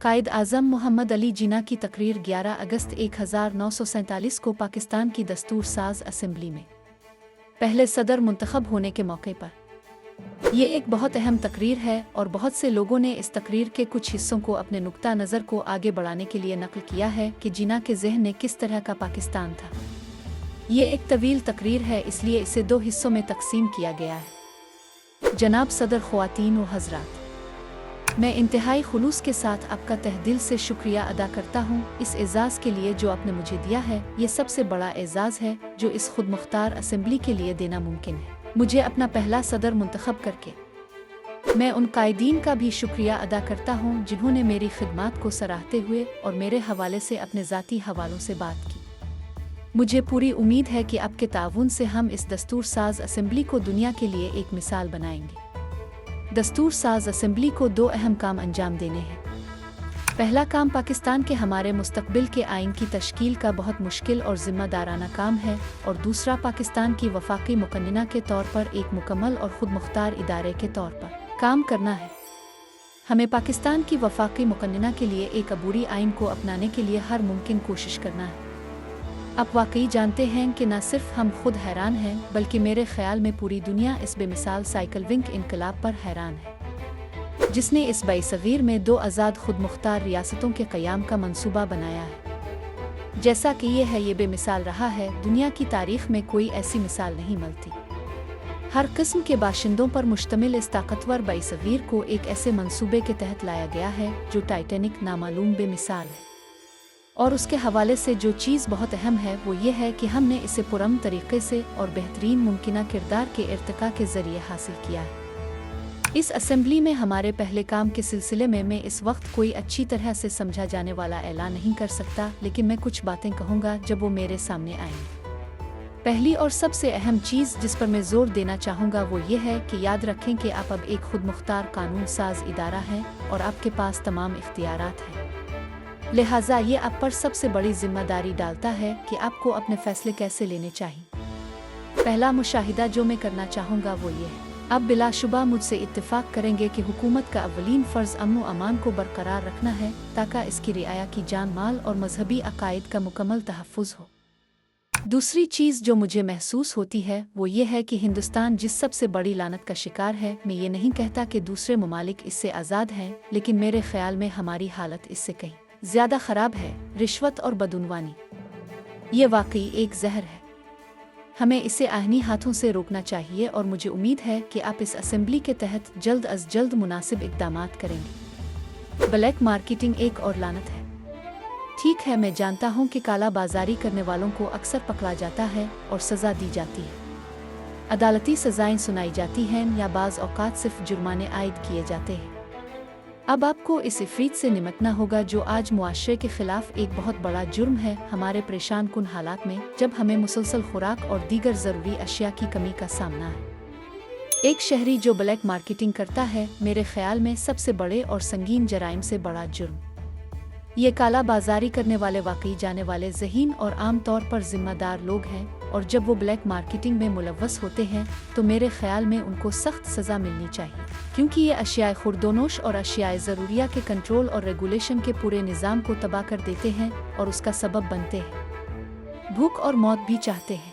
कायद आज़म मोहम्मद अली जिन्ना की तकरीर 11 अगस्त 1947 को पाकिस्तान की दस्तूर साज असेंबली में पहले सदर मुंतखब होने के मौके पर। ये एक बहुत अहम तकरीर है और बहुत से लोगों ने इस तकरीर के कुछ हिस्सों को अपने नुक्ता नज़र को आगे बढ़ाने के लिए नकल किया है कि जिन्ना के ज़हन में किस तरह का पाकिस्तान था। ये एक तवील तकरीर है, इसलिए इसे 2 हिस्सों में तकसीम किया गया है। जनाब सदर, ख्वातीन व हज़रात, मैं इंतहाई खुलूस के साथ आपका तहदिल से शुक्रिया अदा करता हूँ इस एज़ाज़ के लिए जो आपने मुझे दिया है। ये सबसे बड़ा एज़ाज़ है जो इस खुद मुख्तार असेंबली के लिए देना मुमकिन है, मुझे अपना पहला सदर मुंतखब करके। मैं उन कायदीन का भी शुक्रिया अदा करता हूँ जिन्होंने मेरी खिदमात को सराहते हुए और मेरे हवाले से अपने ज़ाती हवालों से बात की। मुझे पूरी उम्मीद है कि आपके ताउन से हम इस दस्तूर साज असेंबली को दुनिया के लिए एक मिसाल बनाएंगे। दस्तूर साज असेंबली को 2 अहम काम अंजाम देने हैं। पहला काम पाकिस्तान के हमारे मुस्तकबिल के आइन की तश्कील का बहुत मुश्किल और ज़िम्मेदाराना काम है, और दूसरा पाकिस्तान की वफाकी मुकन्निना के तौर पर एक मुकम्मल और ख़ुद मुख्तार इदारे के तौर पर काम करना है। हमें पाकिस्तान की वफाकी मुकन्निना के लिए एक अबूरी आइन को अपनाने के लिए हर मुमकिन कोशिश करना है। आप वाकई जानते हैं कि न सिर्फ हम खुद हैरान हैं, बल्कि मेरे ख्याल में पूरी दुनिया इस बेमिसाल साइकिल विंग इनकलाब पर हैरान है, जिसने इस बई-सगीर में 2 आज़ाद खुद मुख्तार रियासतों के क़याम का मंसूबा बनाया है। जैसा कि ये बेमिसाल रहा है, दुनिया की तारीख में कोई ऐसी मिसाल नहीं मिलती। हर किस्म के बाशिंदों पर मुश्तमिल इस ताकतवर बई-सगीर को एक ऐसे मंसूबे के तहत लाया गया है जो टाइटैनिक नामालूम बेमिसाल है। और उसके हवाले से जो चीज़ बहुत अहम है वो ये है कि हमने इसे पुरअमन तरीक़े से और बेहतरीन मुमकिना किरदार के इर्तिका के ज़रिए हासिल किया है। इस असेंबली में हमारे पहले काम के सिलसिले में मैं इस वक्त कोई अच्छी तरह से समझा जाने वाला ऐलान नहीं कर सकता, लेकिन मैं कुछ बातें कहूँगा जब वो मेरे सामने आएंगी। पहली और सबसे अहम चीज़ जिस पर मैं ज़ोर देना चाहूँगा वो ये है कि याद रखें कि आप अब एक खुद मुख्तार कानून साज इदारा हैं और आपके पास तमाम इख्तियारात हैं। लिहाजा ये आप पर सबसे बड़ी जिम्मेदारी डालता है कि आपको अपने फैसले कैसे लेने चाहिए। पहला मुशाहिदा जो मैं करना चाहूँगा वो ये है, आप बिलाशुबा मुझसे इत्तेफाक करेंगे कि हुकूमत का अव्वलीन फ़र्ज़ अमन व अमान को बरकरार रखना है ताकि इसकी रियाया की जान माल और मजहबी अकायद का मुकम्मल तहफ़्फ़ुज़ हो। दूसरी चीज़ जो मुझे महसूस होती है वो ये है कि हिंदुस्तान जिस सबसे बड़ी लानत का शिकार है, मैं ये नहीं कहता कि दूसरे ममालिक इससे आज़ाद हैं, लेकिन मेरे ख़्याल में हमारी हालत इससे कहीं ज़्यादा ख़राब है। रिश्वत और बदउनवानी ये वाकई एक जहर है, हमें इसे आहनी हाथों से रोकना चाहिए, और मुझे उम्मीद है कि आप इस असेंबली के तहत जल्द अज जल्द मुनासिब इक़दामात करेंगे। ब्लैक मार्केटिंग एक और लानत है। ठीक है, मैं जानता हूँ कि काला बाजारी करने वालों को अक्सर पकड़ा जाता है और सज़ा दी जाती है, अदालती सज़ाएं सुनाई जाती हैं या बाज़ औक़ात सिर्फ जुर्माने आयद किए जाते हैं। अब आपको इस इफ़रीत से निमटना होगा जो आज मुआशरे के ख़िलाफ़ एक बहुत बड़ा जुर्म है। हमारे परेशान कुन हालात में जब हमें मुसलसल खुराक और दीगर ज़रूरी अशिया की कमी का सामना है, एक शहरी जो ब्लैक मार्केटिंग करता है, मेरे ख़्याल में सबसे बड़े और संगीन जराइम से बड़ा जुर्म। ये काला बाजारी करने वाले वाकई जाने वाले ज़हीन और आम तौर पर ज़िम्मेदार लोग हैं, और जब वो ब्लैक मार्केटिंग में मुलव्वस होते हैं तो मेरे ख़्याल में उनको सख्त सज़ा मिलनी चाहिए, क्योंकि ये अशियाए खुर्दोनोश और अशियाए ज़रूरिया के कंट्रोल और रेगुलेशन के पूरे निज़ाम को तबाह कर देते हैं और उसका सबब बनते हैं। भूख और मौत भी चाहते हैं।